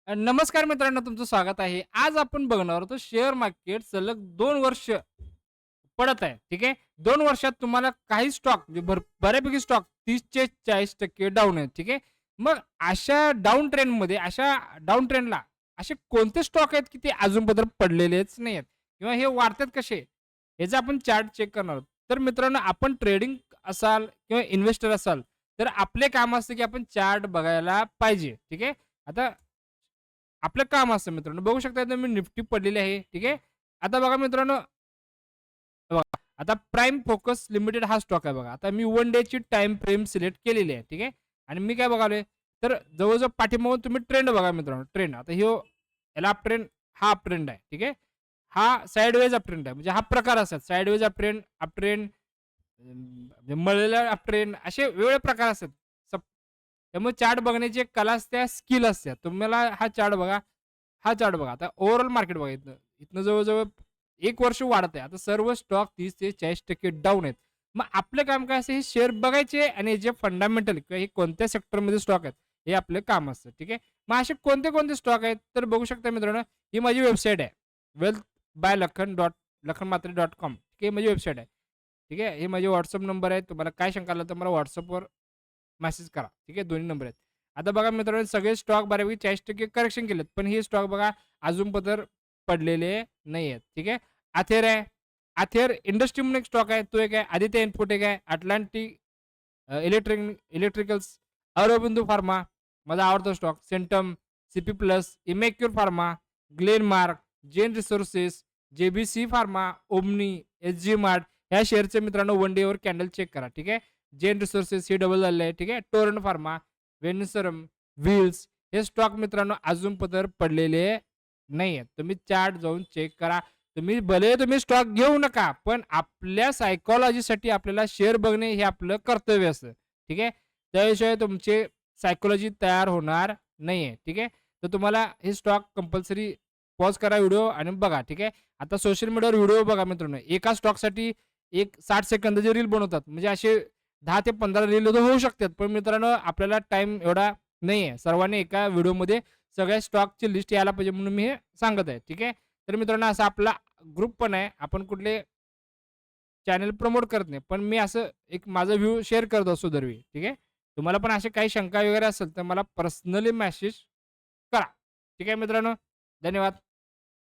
नमस्कार मित्रांनो, तुमचं स्वागत आहे. आज आपण बघणार आहोत शेअर मार्केट सलग 2 वर्ष पडत आहे. ठीक आहे. 2 वर्षात तुम्हाला काही स्टॉक म्हणजे बऱ्यापैकी स्टॉक 30% डाऊन आहेत. ठीक आहे. मग अशा डाउन ट्रेंडमध्ये डाउन ट्रेंडला असे कोणते स्टॉक आहेत की ते अजूनपर्यंत पडलेलेच नाही आहेत किंवा हे वाढतात कसे? ह्याचा आपण चार्ट चेक करणार आहोत. तर मित्रांनो, आपण ट्रेडिंग असाल किंवा इन्व्हेस्टर असाल, तर आपले काम असतं की आपण चार्ट बघायला पाहिजे. ठीक आहे. आता आपलं काम असतं मित्रांनो. बघू शकता तुम्ही निफ्टी पडलेली आहे. ठीक आहे. आता बघा मित्रांनो, बघा आता प्राईम फोकस लिमिटेड हा स्टॉक आहे बघा. आता मी 1 डेची टाईम फ्रेम सिलेक्ट केलेली आहे. ठीक आहे. आणि मी काय बघालोय, तर जवळ-जवळ पाठीमागून तुम्ही ट्रेंड बघा मित्रांनो. ट्रेंड आता याला अप ट्रेंड, हा अप ट्रेंड आहे. ठीक आहे. हा साइडवेज अप ट्रेंड आहे. म्हणजे हा प्रकार असतात. साइडवेज अप ट्रेंड, मळलेला अप ट्रेंड, असे वेगवेगळे प्रकार असतात. त्यामुळे चार्ट बघण्याची एक कला असते, स्किल असते. तुम्हाला हा चार्ट बघा, हा चार्ट बघा. आता ओव्हरऑल मार्केट बघा इथनं. इथनं जवळ-जवळ 1 वर्ष वाढत आहे. आता सर्व स्टॉक 30 ते 40% डाऊन आहेत. मग आपलं काम काय असतं, हे शेअर बघायचे आणि जे फंडामेंटल किंवा हे कोणत्या सेक्टरमध्ये स्टॉक आहेत, हे आपलं काम असतं. ठीक आहे. मग असे कोणते-कोणते स्टॉक आहेत, तर बघू शकता मित्रांनो, ही माझी वेबसाईट आहे. Wealth bye लखन.म्हात्रे.com. ही माझी वेबसाईट आहे. ठीक आहे. हे माझे WhatsApp नंबर आहे. तुम्हाला काय शंका आला तर मला WhatsAppवर मेसेज करा. ठीक आहे. दोन्ही नंबर आहेत. आता बघा मित्रांनो, सगळे स्टॉक बऱ्यापैकी 40% करेक्शन केलेत. पण हे स्टॉक बघा अजून पतर पडलेले नाही आहेत. ठीक आहे. अथेर आहे. अथेर इंडस्ट्री म्हणून एक स्टॉक आहे. तो एक आहे. आदित्य इन्फोटेक आहे. अटलांटिक इलेक्ट्रिकल्स, अरविंदो फार्मा, माझा आवडता stock, Centum, CP plus, Emcure pharma, Glenmark, Gen resources, JBC pharma, Omni, SG mart, ह्या शेअरचे मित्रांनो 1 डेवर कॅन्डल चेक करा. ठीक आहे. जेन रिसोर्सेस हे डबल झालेलं आहे. ठीक आहे. टोरंट फार्मा, वेनिसरम, व्हील्स, हे स्टॉक मित्रांनो अजून पतर पडलेले नाही आहेत. तुम्ही चार्ट जाऊन चेक करा. तुम्ही स्टॉक घेऊ नका, पण आपल्या सायकॉलॉजीसाठी आपल्याला शेअर बघणे हे आपलं कर्तव्य असतं. ठीक आहे. त्याशिवाय तुमची सायकॉलॉजी तयार होणार नाहीये. ठीक आहे. तर तुम्हाला हे स्टॉक कंपल्सरी पॉज करा व्हिडिओ आणि बघा. ठीक आहे. आता सोशल मीडियावर व्हिडिओ बघा मित्रांनो. एका स्टॉकसाठी एक 60 सेकंदाची रील बनवतात. म्हणजे असे 10 ते 15 रील होऊ शकतात. पण मित्रांनो, आपल्याला टाईम एवढा नाहीये. सर्वांनी एका व्हिडिओमध्ये सगळ्या स्टॉकची लिस्ट यायला पाहिजे म्हणून मी हे सांगत आहे. ठीक आहे. तर मित्रांनो, असा आपला ग्रुप पण आहे. आपण कुठले चॅनल प्रमोट करत नाही. पण मी असं एक माझा व्ह्यू शेअर करत असतो दरवेळी. ठीक आहे. तुम्हाला पण अशा काही शंका वगैरे असेल तर मला पर्सनली मेसेज करा. ठीक आहे मित्रांनो. धन्यवाद.